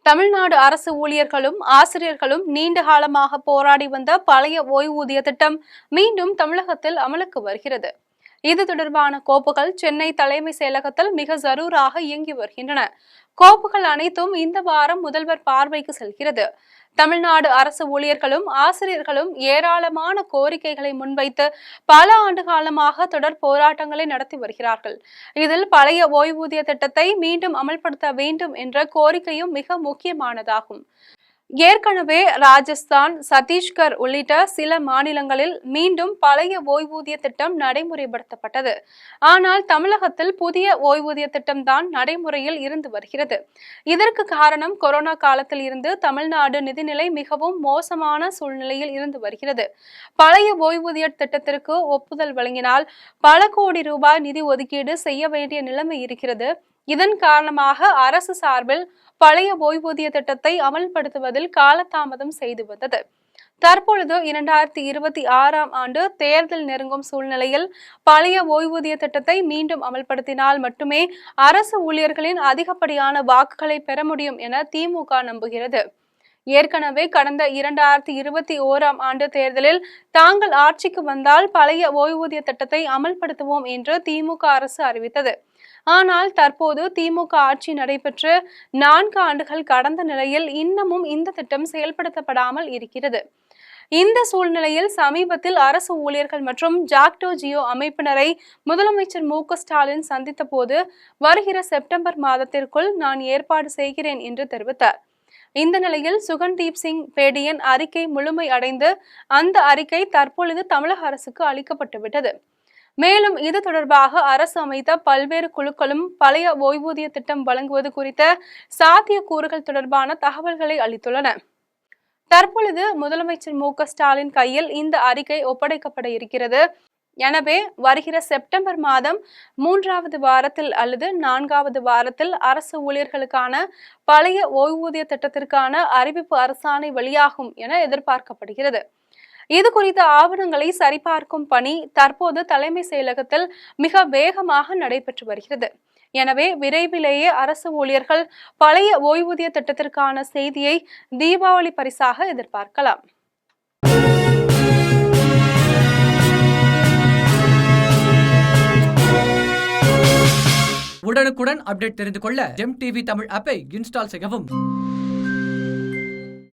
தமிழ்நாடு அரசு ஊழியர்களும் ஆசிரியர்களும் நீண்ட காலமாக போராடி வந்த பழைய ஓய்வூதிய திட்டம் மீண்டும் தமிழகத்தில் அமலுக்கு வருகிறது. இது தொடர்பான கோப்புகள் சென்னை தலைமை செயலகத்தில் மிக ஜரூராக இயங்கி வருகின்றன. கோப்புகள் அனைத்தும் இந்த வாரம் முதல்வர் பார்வைக்கு செல்கிறது. தமிழ்நாடு அரசு ஊழியர்களும் ஆசிரியர்களும் ஏராளமான கோரிக்கைகளை முன்வைத்து பல ஆண்டு காலமாக தொடர் போராட்டங்களை நடத்தி வருகிறார்கள். இதில் பழைய ஓய்வூதிய திட்டத்தை மீண்டும் அமல்படுத்த வேண்டும் என்ற கோரிக்கையும் மிக முக்கியமானதாகும். ஏற்கனவே ராஜஸ்தான், சத்தீஸ்கர் உள்ளிட்ட சில மாநிலங்களில் மீண்டும் பழைய ஓய்வூதிய திட்டம் நடைமுறைப்படுத்தப்பட்டது. ஆனால் தமிழகத்தில் புதிய ஓய்வூதிய திட்டம் தான் நடைமுறையில் இருந்து வருகிறது. இதற்கு காரணம் கொரோனா காலத்தில் இருந்து தமிழ்நாடு நிதிநிலை மிகவும் மோசமான சூழ்நிலையில் இருந்து வருகிறது. பழைய ஓய்வூதிய திட்டத்திற்கு ஒப்புதல் வழங்கினால் பல கோடி ரூபாய் நிதி ஒதுக்கீடு செய்ய வேண்டிய நிலைமை இருக்கிறது. இதன் காரணமாக அரசு சார்பில் பழைய ஓய்வூதிய திட்டத்தை அமல்படுத்துவதில் காலதாமதம் செய்து வந்தது. தற்பொழுது 2026ஆம் ஆண்டு தேர்தல் நெருங்கும் சூழ்நிலையில் பழைய ஓய்வூதிய திட்டத்தை மீண்டும் அமல்படுத்தினால் மட்டுமே அரசு ஊழியர்களின் அதிகப்படியான வாக்குகளை பெற முடியும் என திமுக நம்புகிறது. ஏற்கனவே கடந்த 2021ஆம் ஆண்டு தேர்தலில் தாங்கள் ஆட்சிக்கு வந்தால் பழைய ஓய்வூதிய திட்டத்தை அமல்படுத்துவோம் என்று திமுக அரசு அறிவித்தது. ஆனால் தற்போது திமுக ஆட்சி நடைபெற்று 4 ஆண்டுகள் கடந்த நிலையில் இன்னமும் இந்த திட்டம் செயல்படுத்தப்படாமல் இருக்கிறது. இந்த சூழ்நிலையில் சமீபத்தில் அரசு ஊழியர்கள் மற்றும் ஜாக்டோ ஜியோ அமைப்பினரை முதலமைச்சர் மு.க.ஸ்டாலின் சந்தித்த போது வருகிற செப்டம்பர் மாதத்திற்குள் நான் ஏற்பாடு செய்கிறேன் என்று தெரிவித்தார். இந்த நிலையில் சுகன்தீப் சிங் பேடியின் அறிக்கை முழுமை அடைந்து அந்த அறிக்கை தற்பொழுது தமிழக அரசுக்கு அளிக்கப்பட்டுவிட்டது. மேலும் இது தொடர்பாக அரசு அமைத்த பல்வேறு குழுக்களும் பழைய ஓய்வூதிய திட்டம் வழங்குவது குறித்த சாத்தியக்கூறுகள் தொடர்பான தகவல்களை அளித்துள்ளன. தற்பொழுது முதலமைச்சர் மு.க.ஸ்டாலின் கையில் இந்த அறிக்கை ஒப்படைக்கப்பட இருக்கிறது. எனவே வருகிற செப்டம்பர் மாதம் 3வது வாரத்தில் அல்லது 4வது வாரத்தில் அரசு ஊழியர்களுக்கான பழைய ஓய்வூதிய திட்டத்திற்கான அறிவிப்பு அரசாணை வெளியாகும் என எதிர்பார்க்கப்படுகிறது. இது குறித்த ஆவணங்களை சரிபார்க்கும் பணி தற்போது தலைமை செயலகத்தில் மிக வேகமாக நடைபெற்று வருகிறது. எனவே விரைவிலேயே அரசு ஊழியர்கள் பழைய ஓய்வூதிய திட்டத்திற்கான செய்தியை தீபாவளி பரிசாக எதிர்பார்க்கலாம். உடனுக்குடன் அப்டேட் தெரிந்து கொள்ள ஜெம் டிவி தமிழ் ஆப்பை இன்ஸ்டால் செய்யவும்.